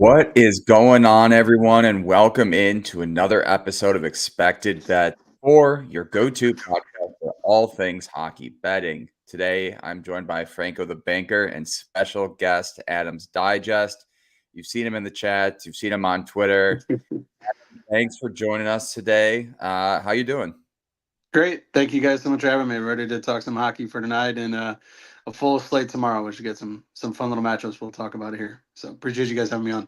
What is going on, everyone, and welcome into another episode of Expected Bet for your go-to podcast for all things hockey betting. Today, I'm joined by Franco the Banker and special guest Adams Digest. You've seen him in the chat, you've seen him on Twitter. Thanks for joining us today. How you doing? Great. Thank you guys so much for having me. I'm ready to talk some hockey for tonight and a full slate tomorrow. We should get some fun little matchups we'll talk about here. So appreciate you guys having me on.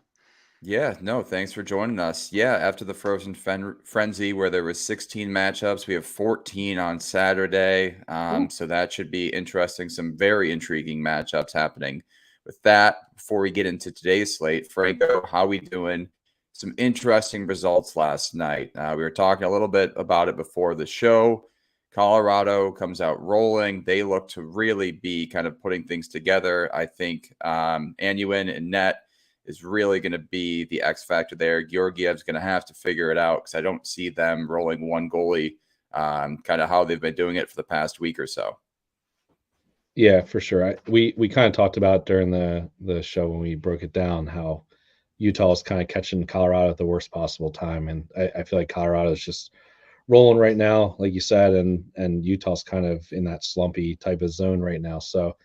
Yeah, no, thanks for joining us. Yeah, after the Frozen Frenzy, where there was 16 matchups, we have 14 on Saturday. Ooh. So that should be interesting. Some very intriguing matchups happening. With that, before we get into today's slate, Franco, how we doing? Some interesting results last night. We were talking a little bit about it before the show. Colorado comes out rolling. They look to really be kind of putting things together. I think Anuin and Net is really going to be the X factor there. Georgiev's going to have to figure it out because I don't see them rolling one goalie, kind of how they've been doing it for the past week or so. Yeah, for sure. We kind of talked about during the show when we broke it down how Utah is kind of catching Colorado at the worst possible time, and I feel like Colorado is just rolling right now, like you said, and Utah's kind of in that slumpy type of zone right now. So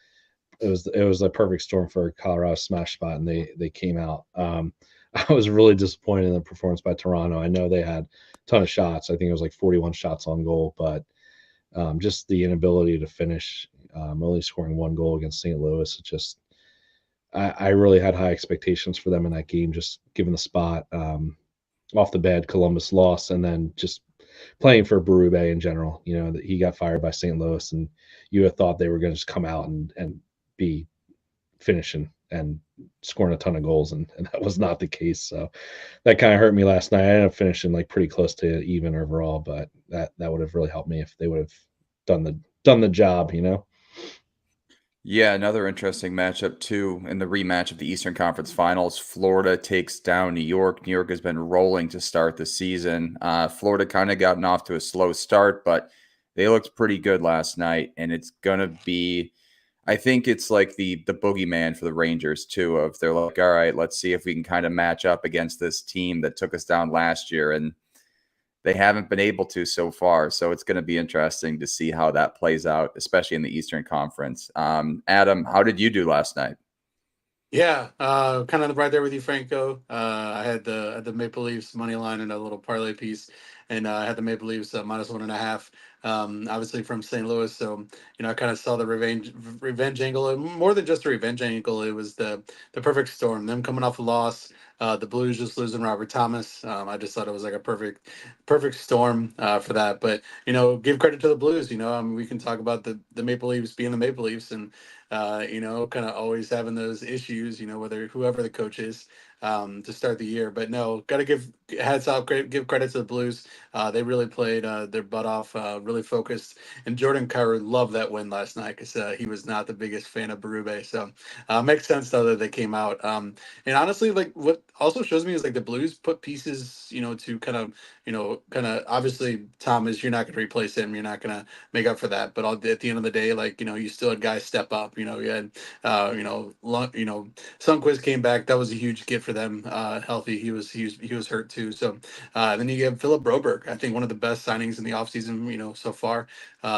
it was a perfect storm for Colorado smash spot, and they came out. I was really disappointed in the performance by Toronto. I know they had a ton of shots. I think it was like 41 shots on goal, but just the inability to finish, only scoring one goal against St. Louis. It just I really had high expectations for them in that game, just given the spot. Off the bed, Columbus lost, and then just playing for Berube in general. You know, that he got fired by St. Louis, and you had thought they were going to just come out and be finishing and scoring a ton of goals, and that was not the case. So that kind of hurt me last night. I ended up finishing like pretty close to even overall, but that would have really helped me if they would have done the job, you know. Yeah, another interesting matchup too in the rematch of the Eastern Conference Finals. Florida takes down New York. New York has been rolling to start the season. Florida kind of gotten off to a slow start, but they looked pretty good last night, and it's gonna be. I think it's like the boogeyman for the Rangers too. Of they're like, all right, let's see if we can kind of match up against this team that took us down last year, and they haven't been able to so far. So it's going to be interesting to see how that plays out, especially in the Eastern Conference. Adam, how did you do last night? Yeah, kind of right there with you, Franco. I had the Maple Leafs money line and a little parlay piece, and I had the Maple Leafs -1.5. Obviously from St. Louis, so I kind of saw the revenge angle. And more than just a revenge angle, it was the perfect storm. Them coming off a loss, the Blues just losing Robert Thomas. I just thought it was like a perfect storm for that. But give credit to the Blues. We can talk about the Maple Leafs being the Maple Leafs and kind of always having those issues, whether whoever the coach is to start the year. But no, got to give hats off, give credit to the Blues. They really played their butt off, really focused. And Jordan Kyrou loved that win last night because he was not the biggest fan of Berube. So makes sense though that they came out. And honestly, like what also shows me is like the Blues put pieces, to kind of obviously Thomas, you're not going to replace him. You're not going to make up for that. But at the end of the day, like you still had guys step up. You had Sundqvist came back. That was a huge get for them. Healthy, he was hurt too. So then you have Philip Broberg. I think one of the best signings in the offseason, so far.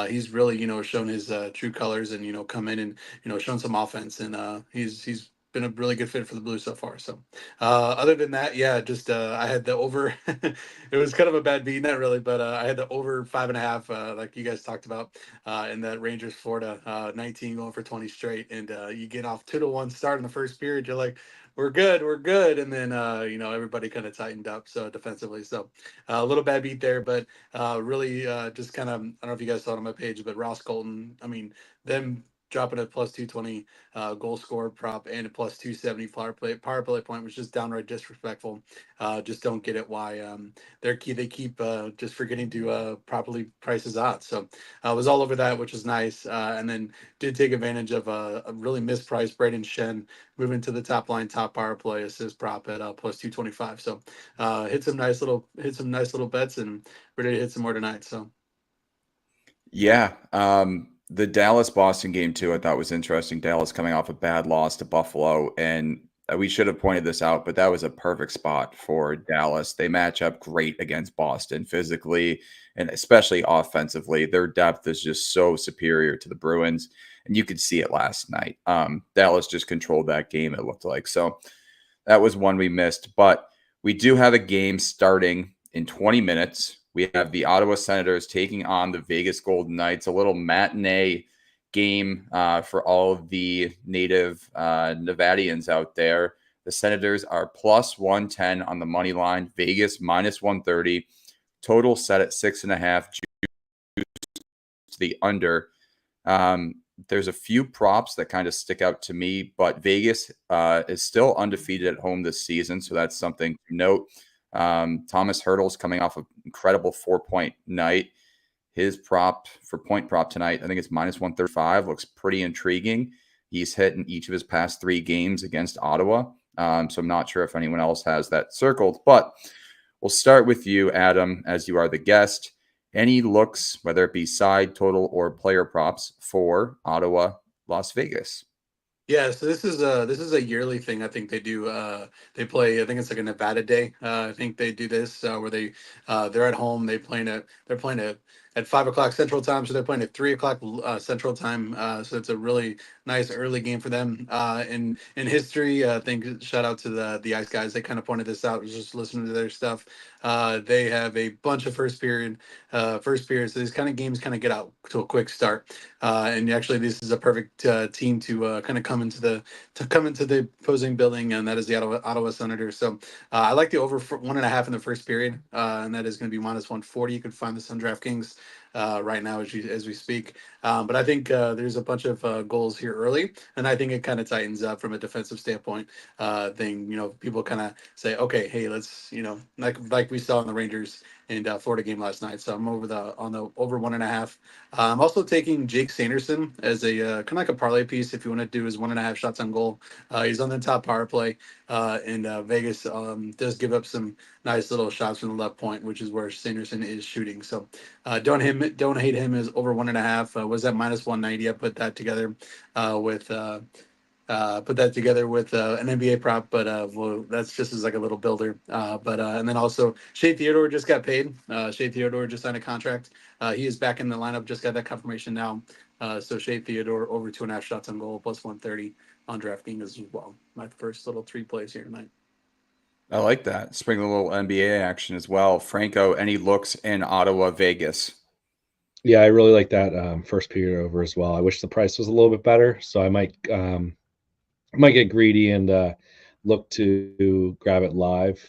He's really shown his true colors and come in and shown some offense and he's been a really good fit for the Blues so far. So, other than that, yeah, just I had the over. It was kind of a bad beat, not really, but I had the over 5.5, like you guys talked about, in that Rangers Florida 19 going for 20 straight, and you get off 2-1 start in the first period. You're like, we're good, and then everybody kind of tightened up so defensively. So a little bad beat there, but really just kind of I don't know if you guys saw it on my page, but Ross Colton, I mean them dropping a +220 goal scored prop and a +270 power play point was just downright disrespectful. Just don't get it why they keep just forgetting to properly price his odds. So I was all over that, which was nice. And then did take advantage of a really mispriced Braden Shen moving to the top line, top power play assist prop at +225. So hit some nice little bets and ready to hit some more tonight. So. Yeah. The Dallas Boston game too, I thought was interesting. Dallas coming off a bad loss to Buffalo, and we should have pointed this out, but that was a perfect spot for Dallas. They match up great against Boston physically and especially offensively. Their depth is just so superior to the Bruins, and you could see it last night. Dallas just controlled that game, it looked like. So that was one we missed, but we do have a game starting in 20 minutes. We have the Ottawa Senators taking on the Vegas Golden Knights, a little matinee game for all of the native Nevadians out there. The Senators are plus 110 on the money line, Vegas minus 130, total set at 6.5 to the under. There's a few props that kind of stick out to me, but Vegas is still undefeated at home this season, so that's something to note. Thomas Hurdle's coming off an incredible 4-point night. His prop for point prop tonight, I think it's minus 135, looks pretty intriguing. He's hit in each of his past 3 games against Ottawa, so I'm not sure if anyone else has that circled, but we'll start with you, Adam, as you are the guest. Any looks, whether it be side, total, or player props for Ottawa, Las Vegas? Yeah, so this is a yearly thing. I think they do. They play. I think it's like a Nevada Day. I think they do this where they're at home. They're playing at 5 o'clock Central Time, so they're playing at 3 o'clock Central Time. So it's a really nice early game for them. In history, I think shout out to the Ice guys. They kind of pointed this out. I was just listening to their stuff. They have a bunch of first period. So these kind of games kind of get out to a quick start. And actually, this is a perfect team to kind of come into the opposing building, and that is the Ottawa Senators. So I like the over 1.5 in the first period, and that is going to be minus 140. You can find this on DraftKings right now as we speak. But I think there's a bunch of goals here early, and I think it kind of tightens up from a defensive standpoint. People kind of say, okay, hey, let's like we saw in the Rangers and Florida game last night. So I'm on the over 1.5. I'm also taking Jake Sanderson as a kind of like a parlay piece if you want to do his 1.5 shots on goal. He's on the top power play, and Vegas does give up some nice little shots from the left point, which is where Sanderson is shooting. So don't hate him as over 1.5. Was that minus 190? I put that together with. An NBA prop, but well, that's just as like a little builder. And then also Shea Theodore just got paid. Shea Theodore just signed a contract. He is back in the lineup. Just got that confirmation now. So Shea Theodore over 2.5 shots on goal plus 130 on DraftKings as well. My first little 3 plays here tonight. I like that. Sprinkle a little NBA action as well. Franco, any looks in Ottawa, Vegas? Yeah, I really like that first period over as well. I wish the price was a little bit better, so I might get greedy and look to grab it live.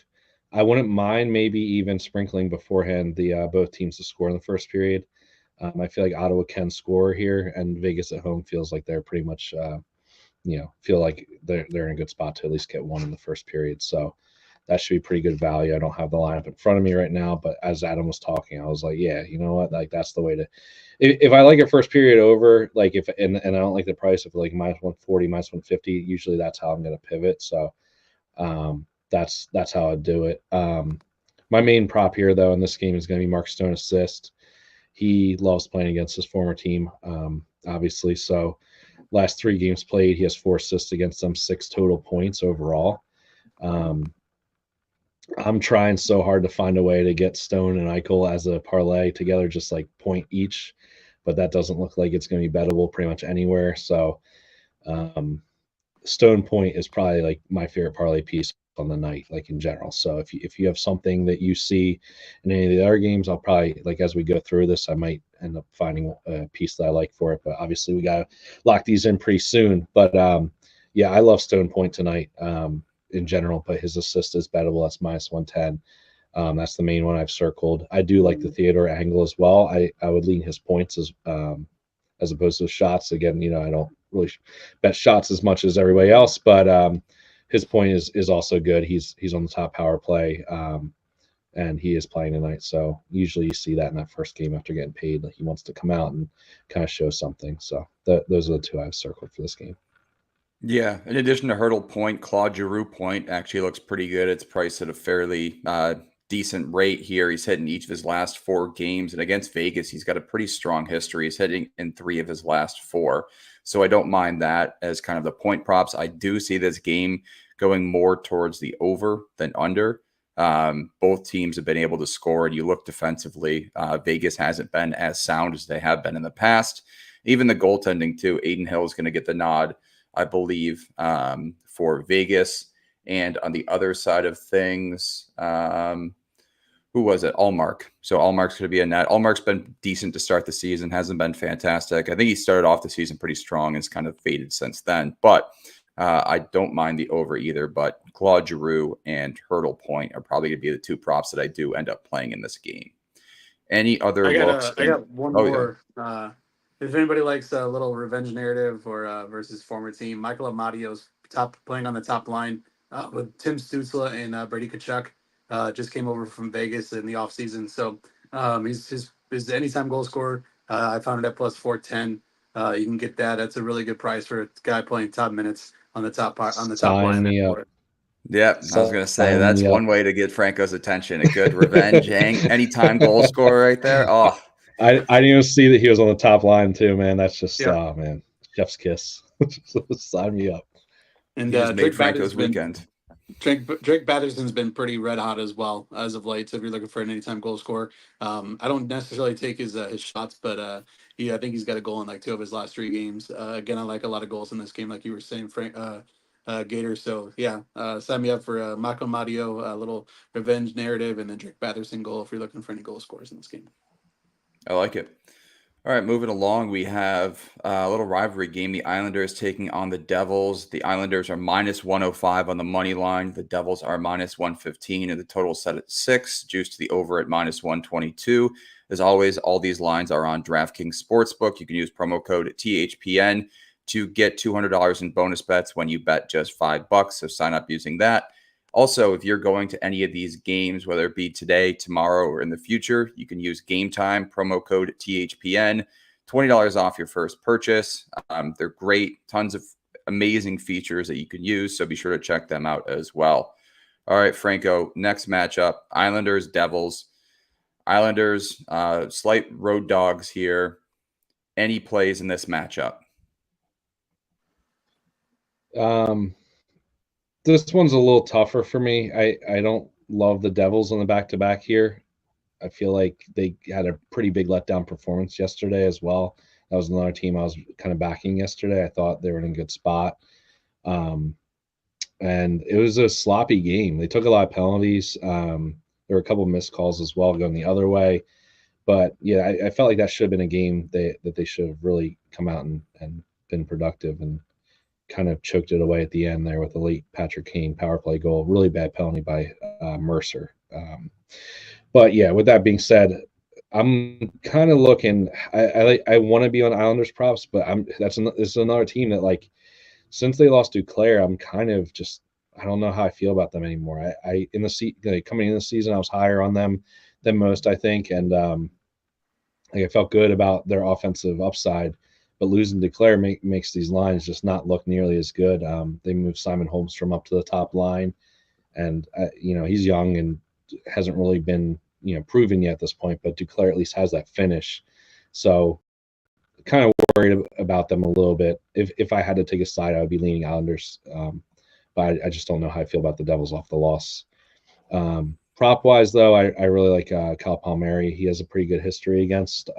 I wouldn't mind maybe even sprinkling beforehand the both teams to score in the first period. I feel like Ottawa can score here, and Vegas at home feels like they're pretty much, feel like they're in a good spot to at least get one in the first period. So that should be pretty good value. I don't have the lineup in front of me right now, but as Adam was talking, I was like, yeah, you know what? Like that's the way to. If I like a first period over, like and I don't like the price of like minus 140, minus 150, usually that's how I'm going to pivot. So that's how I do it. My main prop here though in this game is going to be Mark Stone assist. He loves playing against his former team, obviously. So last 3 games played, he has 4 assists against them, 6 total points overall. I'm trying so hard to find a way to get Stone and Eichel as a parlay together, just like point each, but that doesn't look like it's going to be bettable pretty much anywhere. So Stone point is probably like my favorite parlay piece on the night, like in general. So if you have something that you see in any of the other games, I'll probably, like as we go through this, I might end up finding a piece that I like for it. But obviously we got to lock these in pretty soon. But yeah, I love Stone point tonight. In general, but his assist is bettable. That's minus 110. That's the main one I've circled. I do like the Theodore angle as well. I would lean his points as opposed to shots. Again, I don't really bet shots as much as everybody else, but his point is also good. He's on the top power play, and he is playing tonight. So usually you see that in that first game after getting paid, like he wants to come out and kind of show something. So those are the 2 I've circled for this game. Yeah. In addition to Hurdle point, Claude Giroux point actually looks pretty good. It's priced at a fairly decent rate here. He's hitting each of his last 4 games. And against Vegas, he's got a pretty strong history. He's hitting in 3 of his last 4. So I don't mind that as kind of the point props. I do see this game going more towards the over than under. Both teams have been able to score, and you look defensively. Vegas hasn't been as sound as they have been in the past. Even the goaltending too. Aiden Hill is going to get the nod, I believe, for Vegas. And on the other side of things, who was it? Allmark. So Allmark's going to be a net. Allmark's been decent to start the season, hasn't been fantastic. I think he started off the season pretty strong and it's kind of faded since then. But I don't mind the over either. But Claude Giroux and Hurdle Point are probably going to be the two props that I do end up playing in this game. Any other looks? I got one more. Yeah. If anybody likes a little revenge narrative or versus former team, Michael Amadio's playing on the top line with Tim Stützle and Brady Tkachuk. Just came over from Vegas in the offseason. So he's his anytime goal scorer. I found it at plus 410. You can get that. That's a really good price for a guy playing top minutes on the top line. Me up. Yeah, I was going to say that's one way to get Franco's attention. A good revenge anytime goal scorer right there. Oh, I didn't even see that he was on the top line too, man. That's just oh man, chef's kiss. Sign me up. And he just made Franco's weekend. Drake Batterson's been pretty red hot as well as of late. So if you're looking for an anytime goal scorer, I don't necessarily take his shots, but I think he's got a goal in like 2 of his last 3 games. Again, I like a lot of goals in this game, like you were saying, Frank Gator. So yeah, sign me up for Mako Mario, a little revenge narrative, and then Drake Batterson goal if you're looking for any goal scorers in this game. I like it. All right, moving along, we have a little rivalry game. The Islanders taking on the Devils. The Islanders are minus 105 on the money line. The Devils are minus 115, and the total set at 6. Juice to the over at minus 122. As always, all these lines are on DraftKings Sportsbook. You can use promo code THPN to get $200 in bonus bets when you bet just $5. So sign up using that. Also, if you're going to any of these games, whether it be today, tomorrow, or in the future, you can use Game Time, promo code THPN, $20 off your first purchase. They're great, tons of amazing features that you can use, so be sure to check them out as well. All right, Franco, next matchup, Islanders, Devils. Islanders, slight road dogs here. Any plays in this matchup? This one's a little tougher for me. I don't love the Devils on the back-to-back here. I feel like they had a pretty big letdown performance yesterday as well. That was another team I was kind of backing yesterday. I thought they were in a good spot. And it was a sloppy game. They took a lot of penalties. There were a couple of missed calls as well going the other way. But, yeah, I felt like that should have been a game that they should have really come out and been productive and kind of choked it away at the end there with a late Patrick Kane power play goal. Really bad penalty by Mercer. But yeah, with that being said, I'm kind of looking. I want to be on Islanders props, but this is another team that, like, since they lost Duclair, I'm kind of just, I don't know how I feel about them anymore. Coming in the season, I was higher on them than most, I think, and I felt good about their offensive upside. But losing Duclair makes these lines just not look nearly as good. They moved Simon Holmstrom up to the top line, and he's young and hasn't really been proven yet at this point. But Duclair at least has that finish, so kind of worried about them a little bit. If I had to take a side, I would be leaning Islanders, but I just don't know how I feel about the Devils off the loss. Prop wise, though, I really like Kyle Palmieri. He has a pretty good history against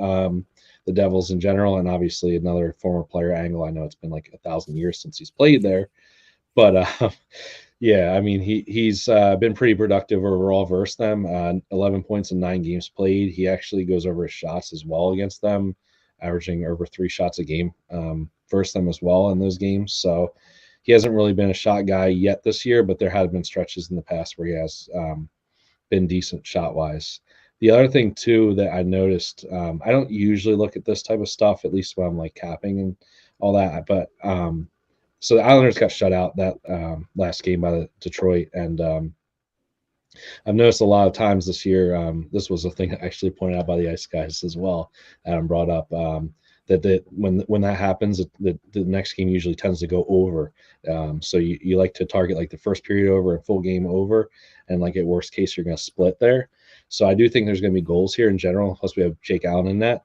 the Devils in general, and obviously another former player angle. I know it's been like 1,000 years since he's played there, but yeah, I mean he's been pretty productive overall versus them. 11 points in 9 games played. He actually goes over his shots as well against them, averaging over 3 shots a game versus them as well in those games. So he hasn't really been a shot guy yet this year, but there have been stretches in the past where he has been decent shot wise. The other thing too that I noticed, I don't usually look at this type of stuff, at least when I'm like capping and all that. But so the Islanders got shut out that last game by the Detroit, and I've noticed a lot of times this year. This was a thing actually pointed out by the Ice Guys as well. Adam brought up that when that happens, the next game usually tends to go over. So you like to target like the first period over and full game over, and like at worst case you're going to split there. So I do think there's going to be goals here in general. Plus we have Jake Allen in net.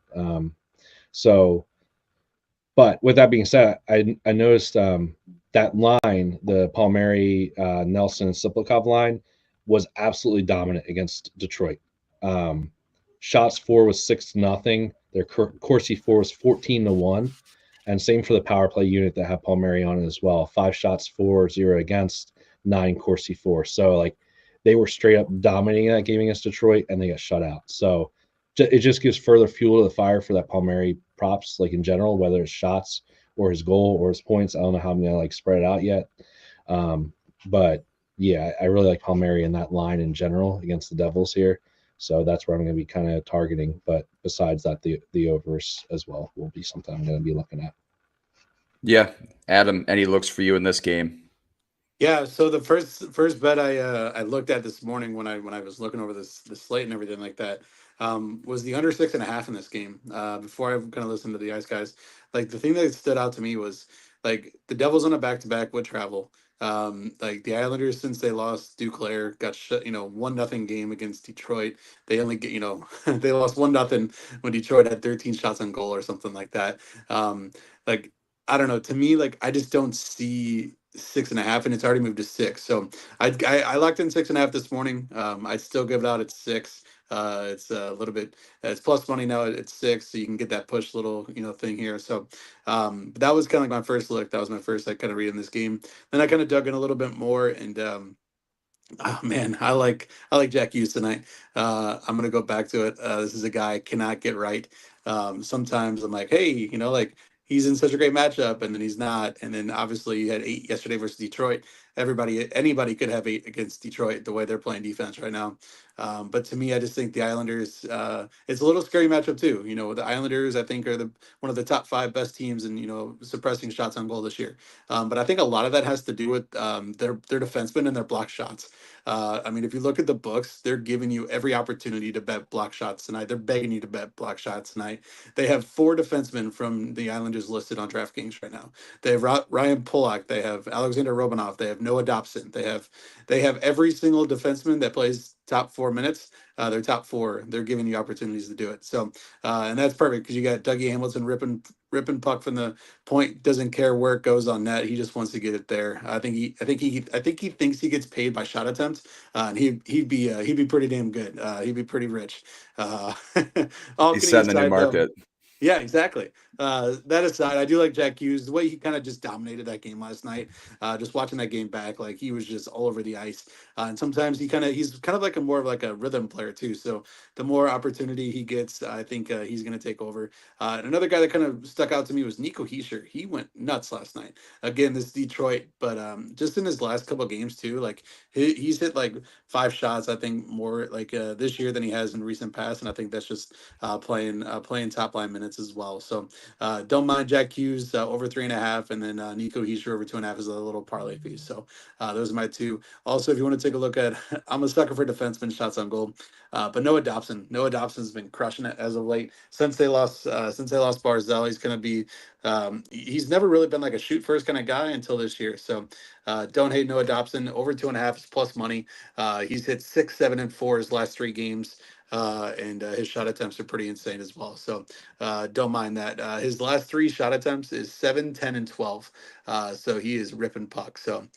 But with that being said, I noticed that that line, the Palmieri, Nelson, and Siplikov line, was absolutely dominant against Detroit. Shots for was 6-0. Their Corsi for was 14-1, and same for the power play unit that had Palmieri on it as well. 5 shots for, 0 against, 9 Corsi for. So like they were straight up dominating that game against Detroit, and they got shut out. So it just gives further fuel to the fire for that Palmieri props, like in general, whether it's shots or his goal or his points. I don't know how I'm gonna like spread it out yet, but yeah, I really like Palmieri in that line in general against the Devils here. So that's where I'm going to be kind of targeting. But besides that, the overs as well will be something I'm going to be looking at. Yeah, Adam, any looks for you in this game? Yeah, so the first bet I looked at this morning when I was looking over the slate and everything like that, was the under 6.5 in this game. Before I kind of listened to the ice guys, like the thing that stood out to me was like the Devils on a back to back would travel. Like the Islanders, since they lost Duclair, got shut, 1-0 game against Detroit. They only get, they lost 1-0 when Detroit had 13 shots on goal or something like that. Like I don't know. To me, like I just don't see 6.5, and it's already moved to 6. So I locked in 6.5 this morning. I'd still give it out at 6. It's a little bit. It's plus money now at 6, so you can get that push little thing here. So but that was kind of like my first look. That was my first like kind of read in this game. Then I kind of dug in a little bit more, and oh man, I like Jack Hughes tonight. I'm gonna go back to it. This is a guy I cannot get right. Sometimes I'm like, hey, like he's in such a great matchup, and then he's not. And then obviously you had 8 yesterday versus Detroit. Anybody could have 8 against Detroit the way they're playing defense right now. But to me, I just think the Islanders. It's a little scary matchup too. The Islanders I think are one of the top 5 best teams in suppressing shots on goal this year. But I think a lot of that has to do with their defensemen and their block shots. I mean, if you look at the books, they're giving you every opportunity to bet block shots tonight. They're begging you to bet block shots tonight. They have 4 defensemen from the Islanders listed on DraftKings right now. They have Ryan Pollock. They have Alexander Romanov. They have Noah Dobson. They have every single defenseman that plays top 4 minutes. Their top 4. They're giving you opportunities to do it. So, and that's perfect because you got Dougie Hamilton ripping puck from the point, doesn't care where it goes on net. He just wants to get it there. I think he thinks he gets paid by shot attempts, and he'd be pretty damn good. He'd be pretty rich. Uh, all He's kidding setting the new aside, though. market. Yeah, exactly. That aside, I do like Jack Hughes. The way he kind of just dominated that game last night. Just watching that game back, like he was just all over the ice. And sometimes he's kind of like a more of like a rhythm player too. So the more opportunity he gets, I think he's going to take over. And another guy that kind of stuck out to me was Nico Hischier. He went nuts last night. Again, this is Detroit, but just in his last couple of games too, like he's hit like 5 shots, I think more like this year than he has in recent past. And I think that's just playing top line minutes as well. So don't mind Jack Hughes over 3.5, and then Nico Hischier over 2.5 is a little parlay piece. So those are my 2. Also, if you want to take a look at, I'm a sucker for defenseman shots on goal, but Noah Dobson. Noah Dobson's been crushing it as of late since they lost Barzell. He's going to be. He's never really been like a shoot first kind of guy until this year. So don't hate Noah Dobson. Over 2.5 is plus money. He's hit 6, 7, and 4 his last 3 games. And his shot attempts are pretty insane as well. So don't mind that. His last 3 shot attempts is 7, 10, and 12. So he is ripping pucks. So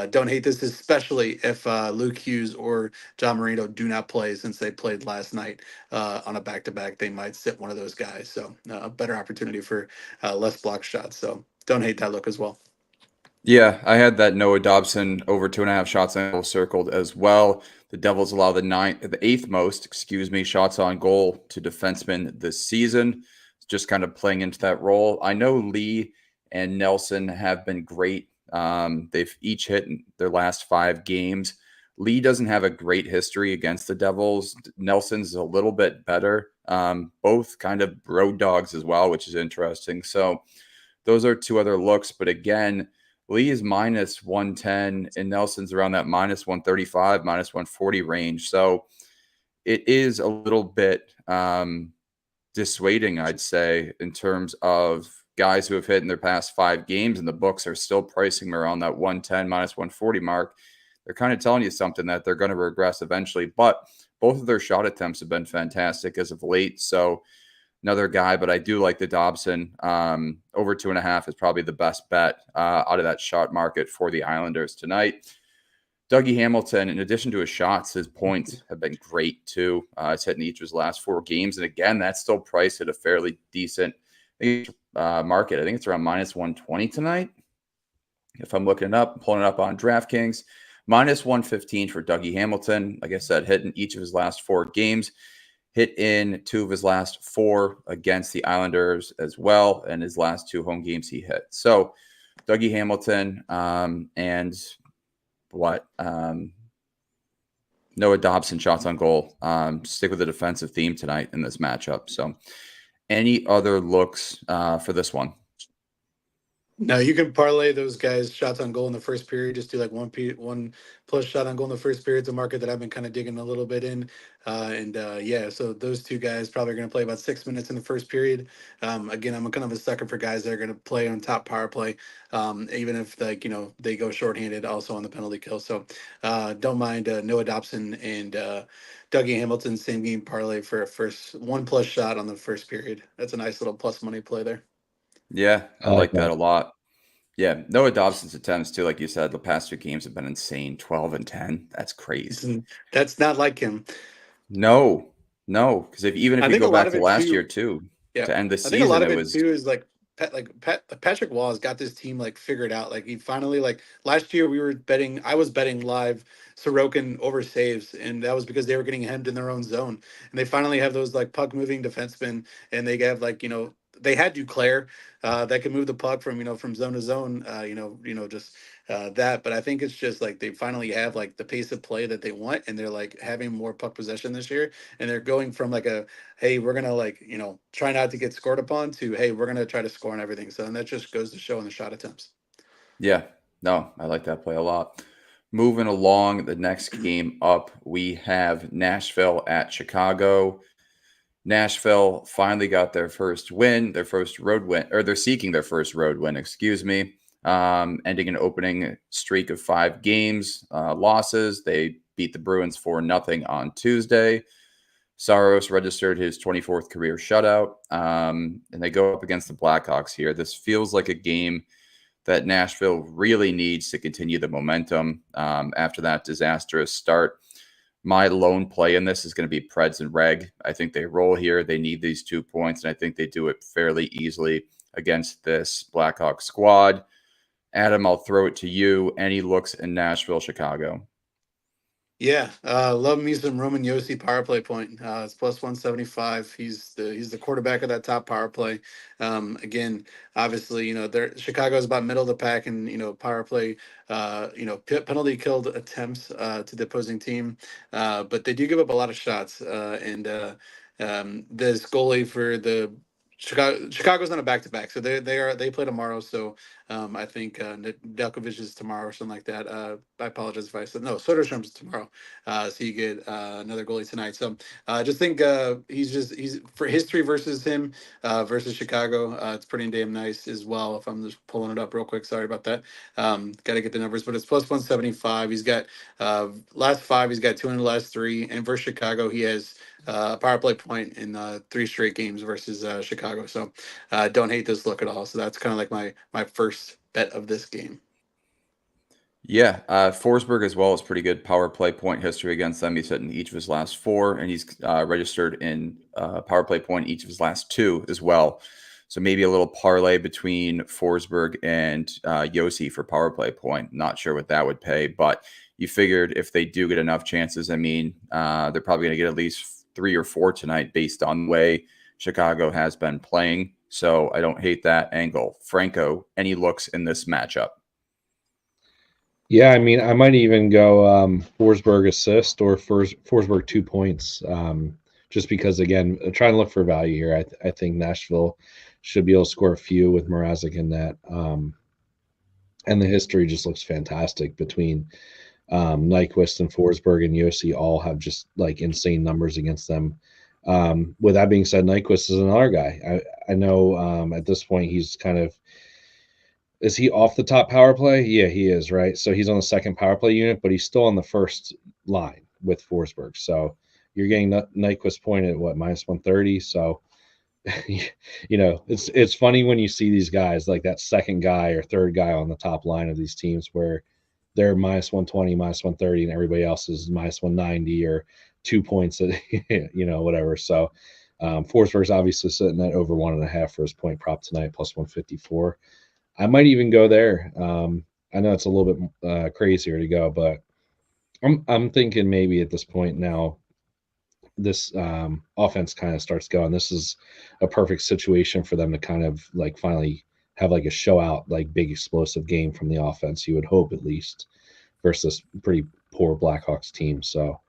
don't hate this, especially if Luke Hughes or John Marino do not play, since they played last night on a back-to-back. They might sit one of those guys. So a better opportunity for less block shots. So don't hate that look as well. Yeah, I had that Noah Dobson over 2.5 shots on goal circled as well. The Devils allow the 8th most, shots on goal to defensemen this season. Just kind of playing into that role. I know Lee and Nelson have been great. They've each hit in their last 5 games. Lee doesn't have a great history against the Devils. Nelson's a little bit better. Both kind of road dogs as well, which is interesting. So those are 2 other looks. But again, Lee is minus 110 and Nelson's around that minus 135, minus 140 range. So it is a little bit dissuading, I'd say, in terms of guys who have hit in their past 5 games, and the books are still pricing them around that 110, minus 140 mark. They're kind of telling you something that they're going to regress eventually. But both of their shot attempts have been fantastic as of late. So another guy, but I do like the Dobson. Over 2.5 is probably the best bet out of that shot market for the Islanders tonight. Dougie Hamilton, in addition to his shots, his points have been great too. He's hitting each of his last 4 games. And again, that's still priced at a fairly decent market. I think it's around minus 120 tonight. If I'm looking it up, pulling it up on DraftKings, minus 115 for Dougie Hamilton. Like I said, hitting each of his last 4 games, hit in 2 of his last 4 against the Islanders as well. And his last 2 home games he hit. So Dougie Hamilton and Noah Dobson shots on goal. Stick with the defensive theme tonight in this matchup. So any other looks for this one? No, you can parlay those guys' shots on goal in the first period. Just do like one plus shot on goal in the first period. It's a market that I've been kind of digging a little bit in, yeah. So those 2 guys probably are going to play about 6 minutes in the first period. Again, I'm kind of a sucker for guys that are going to play on top power play, even if they go shorthanded also on the penalty kill. So don't mind Noah Dobson and Dougie Hamilton same game parlay for a first 1 plus shot on the first period. That's a nice little plus money play there. Yeah, I I like like that a lot. Yeah, Noah Dobson's attempts too, like you said, the past 2 games have been insane. 12 and 10. That's crazy. That's not like him. No, because even if I you think go a lot back of to it last too. year too, Yeah, to end the I think a lot season, of it it was too is like Patrick Wall's got this team like figured out. Like he finally like last year I was betting live Sorokin over saves, and that was because they were getting hemmed in their own zone. And they finally have those like puck moving defensemen, and they have like they had Duclair that can move the puck from from zone to zone. Just that. But I think it's just like they finally have like the pace of play that they want, and they're like having more puck possession this year, and they're going from like a hey, we're gonna try not to get scored upon to hey, we're gonna try to score on everything. So and that just goes to show in the shot attempts. yeah, no, I like that play a lot. Moving along, the next game up, we have Nashville at Chicago. Nashville finally got their first win, their first road win, or they're seeking their first road win, excuse me. Ending an opening streak of 5 games, losses. They beat the Bruins 4-0 on Tuesday. Saros registered his 24th career shutout, and they go up against the Blackhawks here. This feels like a game that Nashville really needs to continue the momentum after that disastrous start. My lone play in this is going to be Preds and Reg. I think they roll here. They need these 2 points, and I think they do it fairly easily against this Blackhawk squad. Adam, I'll throw it to you. Any looks in Nashville, Chicago? Yeah, love me some Roman Yossi power play point. It's plus 175. He's the quarterback of that top power play. Again, obviously, Chicago's about middle of the pack and power play. Penalty killed attempts to the opposing team, but they do give up a lot of shots. This goalie for the Chicago's on a back to back, so they play tomorrow. So I think Delkovich is tomorrow or something like that. I apologize if I said no. Soderstrom's tomorrow, so you get another goalie tonight. So I just think he's for history versus him versus Chicago. It's pretty damn nice as well. If I'm just pulling it up real quick, sorry about that. Got to get the numbers, but it's plus 175. He's got last 5. He's got 2 in the last 3, and versus Chicago, he has power play point in 3 straight games versus Chicago. So don't hate this look at all. So that's kind of like my first bet of this game. Yeah, Forsberg as well is pretty good power play point history against them. He's hit in each of his last 4, and he's registered in power play point each of his last 2 as well. So maybe a little parlay between Forsberg and Yossi for power play point. Not sure what that would pay, but you figured if they do get enough chances, I mean, they're probably going to get at least 3 or 4 tonight based on the way Chicago has been playing. So I don't hate that angle. Franco, any looks in this matchup? Yeah, I mean, I might even go Forsberg assist or Forsberg 2 points, just because, again, trying to look for value here. I think Nashville should be able to score a few with Mrazek in that. And the history just looks fantastic between Nyquist and Forsberg and Yossi all have just like insane numbers against them. With that being said, Nyquist is another guy. I know at this point he's kind of – is he off the top power play? Yeah, he is, right? So he's on the second power play unit, but he's still on the first line with Forsberg. So you're getting Nyquist point at what, minus 130. So it's funny when you see these guys like that second guy or third guy on the top line of these teams where they're minus 120, minus 130, and everybody else is minus 190 or 2 points at whatever. So Forsberg's obviously sitting at over 1.5 for his point prop tonight, plus 154. I might even go there. I know it's a little bit crazier to go, but I'm thinking maybe at this point now this offense kind of starts going. This is a perfect situation for them to kind of like finally have like a show out, like big explosive game from the offense. You would hope at least versus pretty poor Blackhawks team. So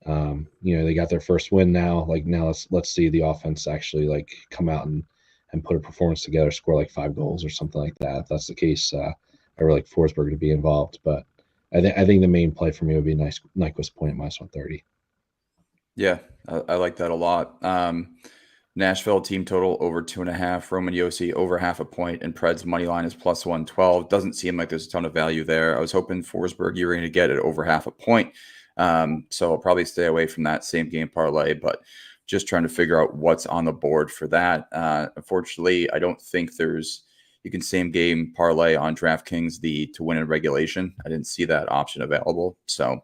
they got their first win now. Like now let's see the offense actually like come out and put a performance together, score like 5 goals or something like that. If that's the case, I really like Forsberg to be involved. But I think the main play for me would be Nyquist point at minus 130. Yeah, I like that a lot. Nashville team total over 2.5. Roman Yossi over 0.5 point, and Preds money line is plus 112. Doesn't seem like there's a ton of value there. I was hoping Forsberg you were going to get it over 0.5 point. So I'll probably stay away from that same game parlay, but just trying to figure out what's on the board for that. Unfortunately, I don't think you can same game parlay on DraftKings to win in regulation. I didn't see that option available. So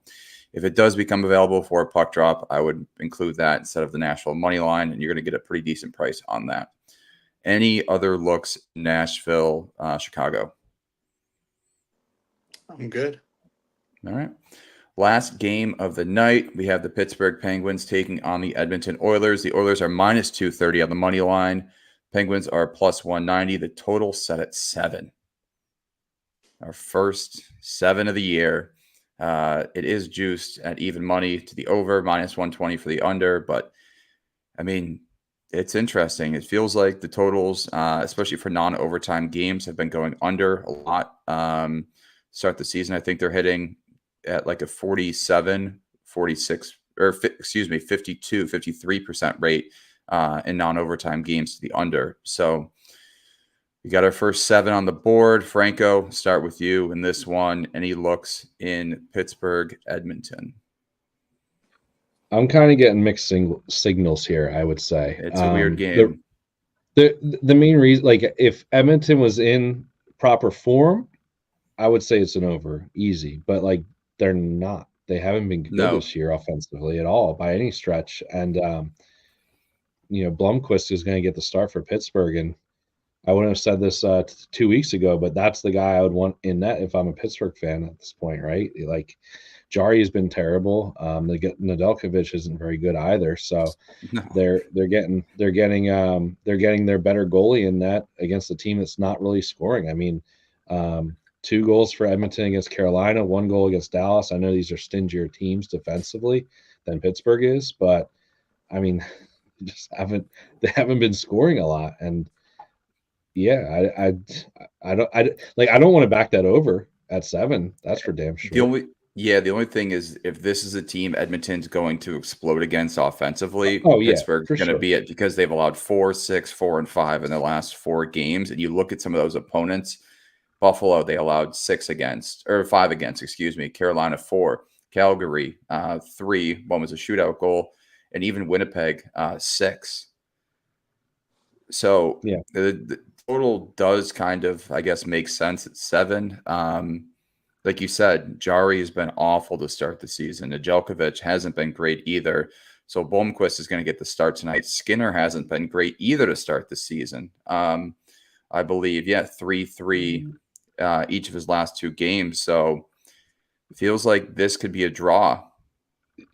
if it does become available for a puck drop, I would include that instead of the Nashville money line, and you're going to get a pretty decent price on that. Any other looks, Nashville, Chicago? I'm good. All right. Last game of the night, we have the Pittsburgh Penguins taking on the Edmonton Oilers. The Oilers are minus 230 on the money line. Penguins are plus 190. The total set at 7. Our first 7 of the year. It is juiced at even money to the over, minus 120 for the under. But, I mean, it's interesting. It feels like the totals, especially for non-overtime games, have been going under a lot. Start the season, I think they're hitting at like a 47, 46, or 52, 53% rate in non-overtime games to the under. So we got our first 7 on the board. Franco, start with you in this one. Any looks in Pittsburgh, Edmonton? I'm kind of getting mixed signals here, I would say. It's a weird game. The main reason, like if Edmonton was in proper form, I would say it's an over, easy. But like they're not. They haven't been good this year offensively at all by any stretch. And Blomqvist is going to get the start for Pittsburgh, and I wouldn't have said this 2 weeks ago, but that's the guy I would want in net if I'm a Pittsburgh fan at this point, right? Like Jari has been terrible. Nedeljkovic isn't very good either. So No. they're getting their better goalie in net against a team that's not really scoring. I mean, 2 goals for Edmonton against Carolina, 1 goal against Dallas. I know these are stingier teams defensively than Pittsburgh is, but I mean, they haven't been scoring a lot. And yeah, I don't want to back that over at 7. That's for damn sure. The only thing is if this is a team Edmonton's going to explode against offensively, Pittsburgh's going to be it because they've allowed 4, 6, 4, and 5 in their last 4 games. And you look at some of those opponents. Buffalo, they allowed 5 against, Carolina 4, Calgary 3, one was a shootout goal, and even Winnipeg 6. So yeah, the total does kind of, I guess, make sense at 7. Like you said, Jari has been awful to start the season. Nedeljkovic hasn't been great either. So Blomqvist is going to get the start tonight. Skinner hasn't been great either to start the season. I believe, 3-3 each of his last 2 games. So it feels like this could be a draw.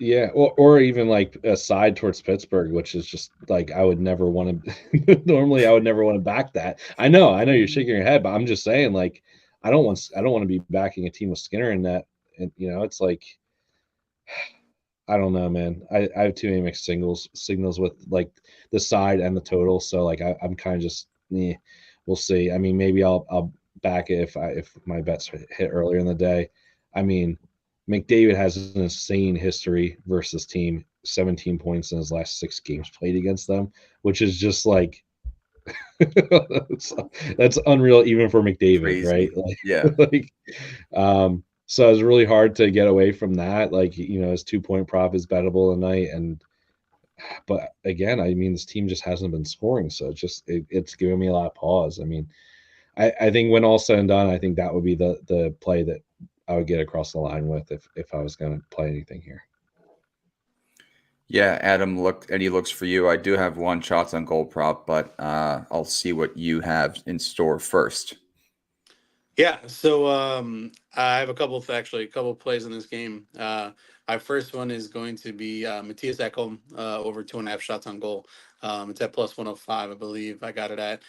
Yeah, or even like a side towards Pittsburgh, which is just like I would never want to. Normally, I would never want to back that. I know you're shaking your head, but I'm just saying, like, I don't want to be backing a team with Skinner in that. And it's like, I don't know, man. I have too many mixed signals with like the side and the total. So like I'm kind of just, we'll see. I mean, maybe I'll back it if my bets hit earlier in the day. I mean, McDavid has an insane history versus team, 17 points in his last 6 games played against them, which is just like that's unreal even for McDavid. Crazy. Right? Like, yeah. So it's really hard to get away from that. Like, his 2-point prop is bettable tonight, and But again, I mean, this team just hasn't been scoring, so it's giving me a lot of pause. I mean, I think when all said and done, I think that would be the play that I would get across the line with if I was going to play anything here. Yeah, Adam, any looks for you? I do have one shots on goal prop, but I'll see what you have in store first. Yeah, so I have a couple plays in this game. My first one is going to be Matthias Ekholm over 2.5 shots on goal. It's at plus 105, I believe. I got it at.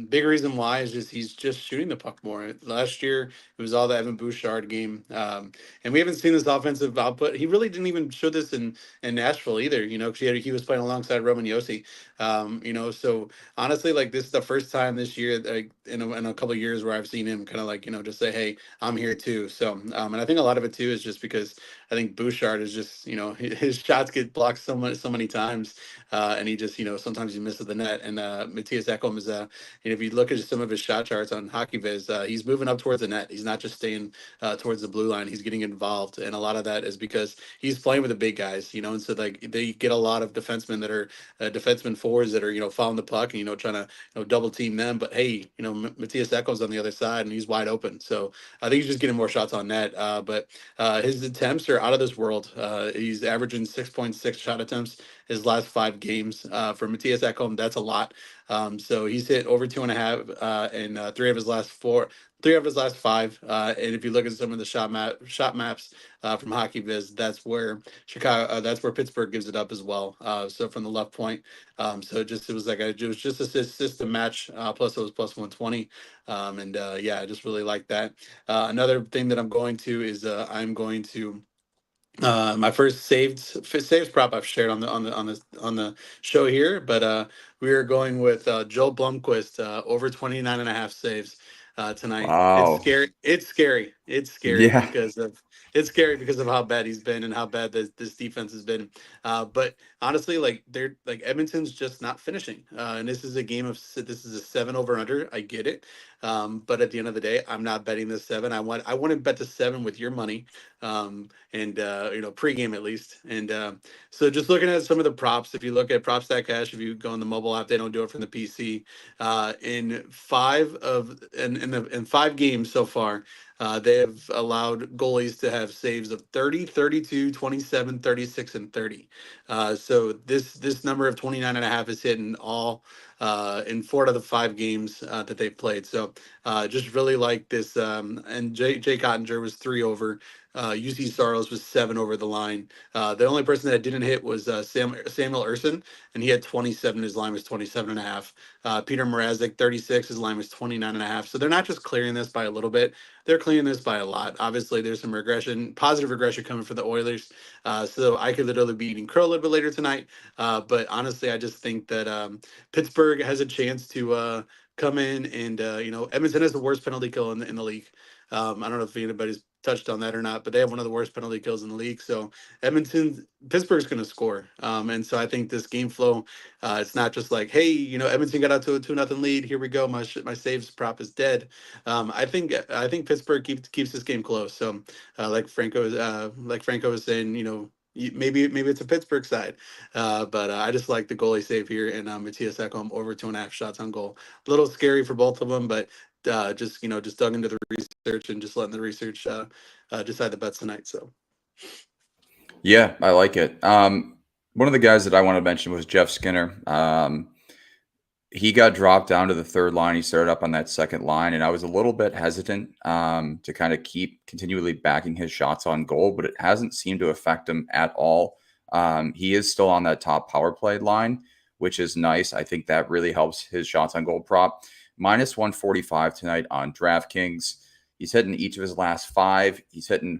Big reason why is just he's just shooting the puck more. Last year it was all the Evan Bouchard game, and we haven't seen this offensive output. He really didn't even show this in Nashville either. You know, 'cause he was playing alongside Roman Yossi. You know, so honestly, like this is the first time this year, like in a couple of years, where I've seen him kind of like just say, "Hey, I'm here too." So, and I think a lot of it too is just because I think Bouchard is just his shots get blocked so many times, and he just sometimes he misses the net. And Matthias Ekholm is if you look at some of his shot charts on HockeyViz, he's moving up towards the net. He's not just staying towards the blue line. He's getting involved, and a lot of that is because he's playing with the big guys, and so like they get a lot of defensemen that are defenseman forwards that are following the puck and trying to double team them. But hey, Matthias Ekholm's on the other side and he's wide open. So I think he's just getting more shots on net. But his attempts are out of this world. He's averaging 6.6 shot attempts his last 5 games. For Matthias Ekholm, that's a lot. So he's hit over 2.5 in 3 of his last 5. And if you look at some of the shot maps from HockeyViz, that's where Pittsburgh gives it up as well. So from the left point, so it was just a system match. Plus it was plus 120, and yeah, I just really like that. Another thing that I'm going to is I'm going to my first saves prop I've shared on the show here, but we are going with Joel Blomqvist over 29.5 saves tonight. It's Wow. scary. It's scary. Yeah. It's scary because of how bad he's been and how bad this defense has been. But honestly, like they're like Edmonton's just not finishing. And this is this is a 7 over under. I get it. But at the end of the day, I'm not betting this 7. I want to bet the 7 with your money. And pregame at least. And so just looking at some of the props, if you look at Prop.Cash, if you go on the mobile app, they don't do it from the PC. In 5 games so far, they have allowed goalies to have saves of 30, 32, 27, 36, and 30. So this number of 29.5 is hitting all in 4 out of the 5 games that they've played. So just really like this. And Jay Cottinger was 3 over. UC Saros was 7 over the line. The only person that didn't hit was Samuel Urson, and he had 27. His line was 27.5. Peter Mrazek, 36. His line was 29.5. So they're not just clearing this by a little bit; they're clearing this by a lot. Obviously, there's some positive regression coming for the Oilers. So I could literally be eating crow a little bit later tonight. But honestly, I just think that Pittsburgh has a chance to come in and Edmonton has the worst penalty kill in the league. I don't know if anybody's touched on that or not, but they have one of the worst penalty kills in the league. So Pittsburgh's going to score, and so I think this game flow, it's not just like, hey, Edmonton got out to a 2-0 lead. Here we go. My saves prop is dead. I think Pittsburgh keeps this game close. So like Franco was saying, maybe it's a Pittsburgh side, but I just like the goalie save here and Matthias Ekholm over 2.5 shots on goal. A little scary for both of them, but just dug into the research and just letting the research decide the bets tonight. So Yeah, I like it. One of the guys that I want to mention was Jeff Skinner. He got dropped down to the third line. He started up on that second line, and I was a little bit hesitant to kind of keep continually backing his shots on goal, but it hasn't seemed to affect him at all. He is still on that top power play line, which is nice. I think that really helps his shots on goal prop. Minus 145 tonight on DraftKings. He's hitting each of his last 5. He's hitting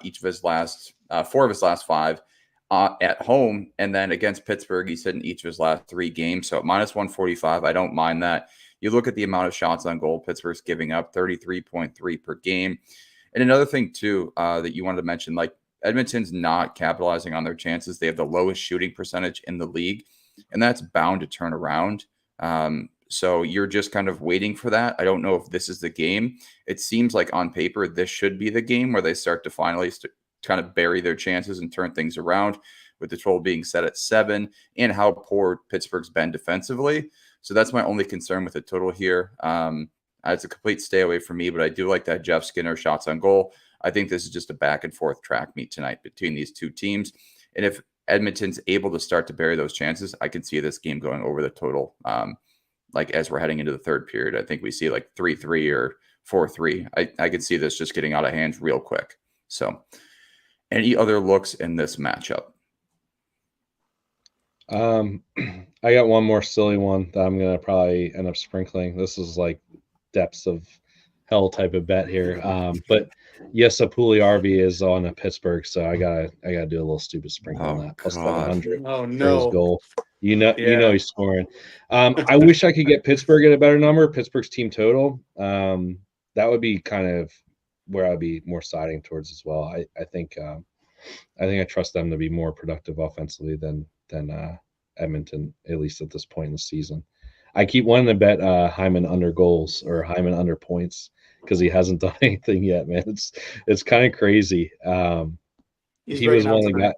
each of his last 4 of his last 5 at home, and then against Pittsburgh, he's hitting each of his last 3 games. So at minus 145, I don't mind that. You look at the amount of shots on goal Pittsburgh's giving up, 33.3 per game. And another thing too that you wanted to mention, like Edmonton's not capitalizing on their chances. They have the lowest shooting percentage in the league, and that's bound to turn around. So you're just kind of waiting for that. I don't know if this is the game. It seems like on paper, this should be the game where they start to finally kind of bury their chances and turn things around. with the total being set at 7 and how poor Pittsburgh's been defensively. So that's my only concern with the total here. It's a complete stay away from me, but I do like that Jeff Skinner shots on goal. I think this is just a back and forth track meet tonight between these two teams. And if Edmonton's able to start to bury those chances, I can see this game going over the total. Like as we're heading into the third period, I think we see like 3-3 or 4-3. I could see this just getting out of hand real quick. So any other looks in this matchup? I got one more silly one that I'm gonna probably end up sprinkling. This is like depths of hell type of bet here. But yes, Apuli RV is on a Pittsburgh, so I gotta do a little stupid sprinkle on that. Plus 700 Oh for his no. goal. You know he's scoring. I wish I could get Pittsburgh at a better number. Pittsburgh's team total. That would be kind of where I'd be more siding towards as well. I think I trust them to be more productive offensively than Edmonton, at least at this point in the season. I keep wanting to bet Hyman under goals or Hyman under points because he hasn't done anything yet, man. It's kind of crazy. He was one of the guys.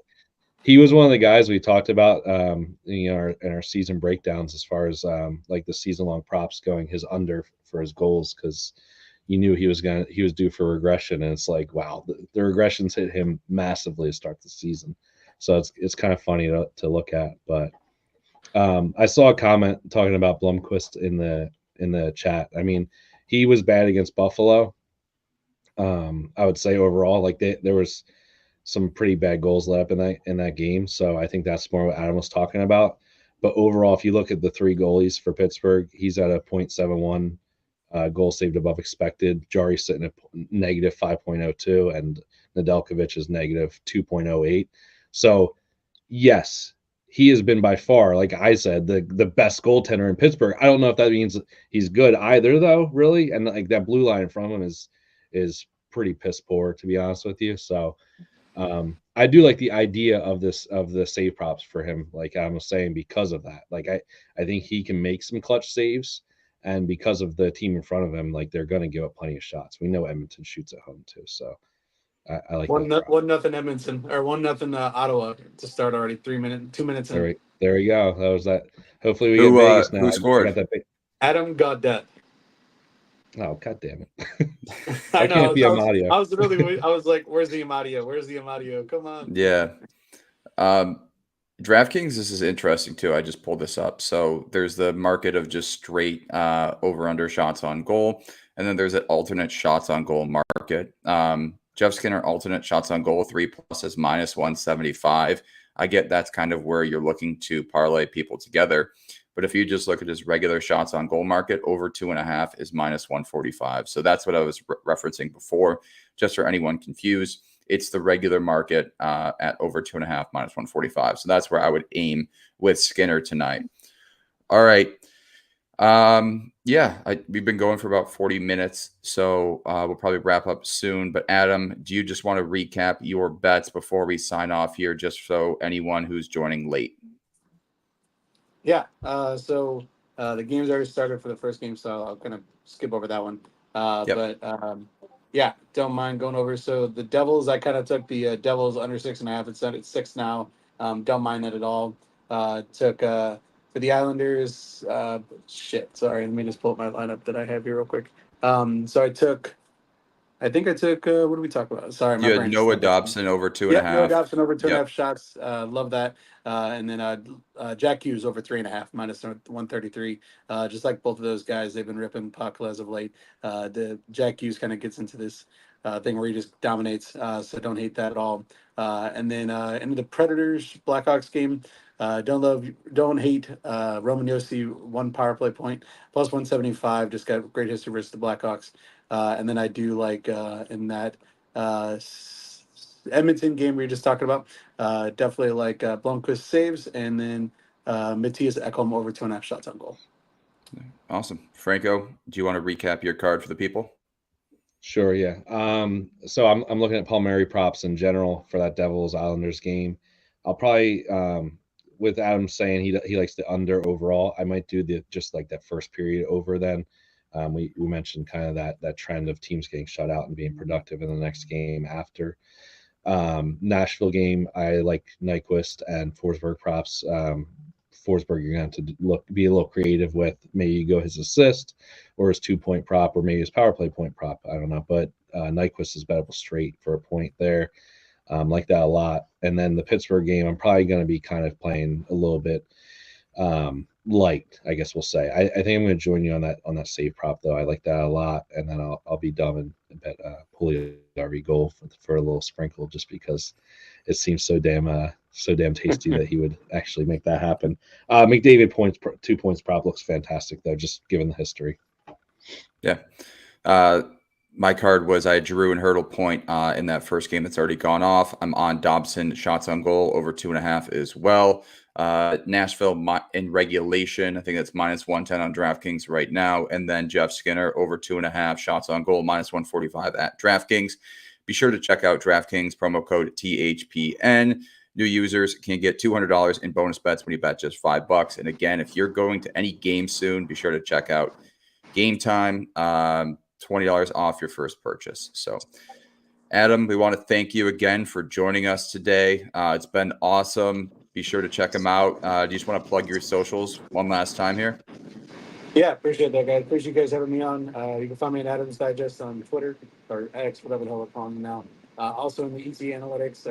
He was one of the guys we talked about, in our season breakdowns as far as like the season-long props going his under for his goals because you knew he was due for regression, and it's like, wow, the regressions hit him massively to start the season. So it's kind of funny to look at. But I saw a comment talking about Blomqvist in the chat. I mean, he was bad against Buffalo. I would say overall, like there was some pretty bad goals let up in that game. So I think that's more what Adam was talking about. But overall, if you look at the three goalies for Pittsburgh, he's at a .71 goal saved above expected. Jari's sitting at negative 5.02, and Nedeljkovic is negative 2.08. So yes, he has been by far, like I said, the best goaltender in Pittsburgh. I don't know if that means he's good either, though, really. And like that blue line from him is pretty piss poor, to be honest with you. So I do like the idea of the save props for him, like I was saying, because of that. Like I think he can make some clutch saves, and because of the team in front of him, like they're going to give up plenty of shots. We know Edmonton shoots at home too, so I like that. 1-0 Edmonton, or 1-0 Ottawa to start already. 2 minutes in. There we go. That was that. Hopefully we get Vegas now. Who scored? I got that Adam Gaudette. Oh, god damn it! I know. Can't be Amadio. I was like, "Where's the Amadio? Where's the Amadio? Come on!" Yeah. DraftKings, this is interesting too. I just pulled this up. So there's the market of just straight over/under shots on goal, and then there's an alternate shots on goal market. Jeff Skinner alternate shots on goal 3+ is -175. I get that's kind of where you're looking to parlay people together. But if you just look at his regular shots on goal market, over 2.5 is -145. So that's what I was referencing before. Just for anyone confused, it's the regular market at over 2.5 -145. So that's where I would aim with Skinner tonight. All right. We've been going for about 40 minutes, so we'll probably wrap up soon. But Adam, do you just want to recap your bets before we sign off here, just so anyone who's joining late? Yeah. So the game's already started for the first game, so I'll kind of skip over that one. Yep. But yeah, don't mind going over. So the Devils, I kind of took the Devils under 6.5. It's set at 6 now. Don't mind that at all. Took for the Islanders. Sorry, let me just pull up my lineup that I have here real quick. So I think I took. What did we talk about? Sorry, my You had brain's Noah stuck. Dobson over 2.5. Noah Dobson over 2.5 Yep. shots. Love that. And then Jack Hughes over 3.5 -133. Just like both of those guys, they've been ripping puck as of late. The Jack Hughes kind of gets into this thing where he just dominates. So don't hate that at all. And then into the Predators Blackhawks game. Don't hate Roman Yossi, 1 power play point plus 175. Just got great history versus the Blackhawks. And then I do like in that Edmonton game we were just talking about, definitely like Blomqvist saves, and then Matthias Ekholm over 2.5 shots on goal. Awesome. Franco, do you want to recap your card for the people? Sure, yeah. So I'm looking at Palmieri props in general for that Devils Islanders game. I'll probably with Adam saying he likes the under overall, I might do just like that first period over then. We mentioned kind of that trend of teams getting shut out and being productive in the next game after. Nashville game, I like Nyquist and Forsberg props. Forsberg, you're going to have to be a little creative with. Maybe you go his assist or his 2-point prop or maybe his power play point prop. I don't know, but Nyquist is bettable straight for a point there. Like that a lot. And then the Pittsburgh game, I'm probably going to be kind of playing a little bit light, I guess we'll say. I think I'm going to join you on that save prop though. I like that a lot, and then I'll be dumb and bet Puljujärvi goal for a little sprinkle just because it seems so damn tasty that he would actually make that happen. McDavid 2 points prop looks fantastic though, just given the history. Yeah. My card was I had Giroux and Hurdle point in that first game that's already gone off. I'm on Dobson shots on goal over 2.5 as well. Nashville in regulation, I think that's -110 on DraftKings right now. And then Jeff Skinner over 2.5 shots on goal, -145 at DraftKings. Be sure to check out DraftKings promo code THPN. New users can get $200 in bonus bets when you bet just $5. And again, if you're going to any game soon, be sure to check out Game Time. $20 off your first purchase. So, Adam, we want to thank you again for joining us today. It's been awesome. Be sure to check them out. Do you just want to plug your socials one last time here? Yeah, appreciate that, guys. Appreciate you guys having me on. You can find me at Adams Digest on Twitter or X, whatever the hell we're calling it now. Also in the ET Analytics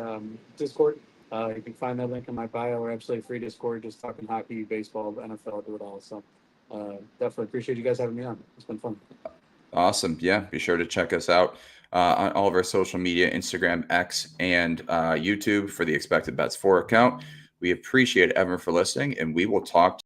Discord. You can find that link in my bio. We're absolutely free Discord, just talking hockey, baseball, NFL, do it all. So definitely appreciate you guys having me on. It's been fun. Awesome. Yeah, be sure to check us out on all of our social media, Instagram, X, and YouTube for the Expected Bets 4 account. We appreciate everyone for listening, and we will talk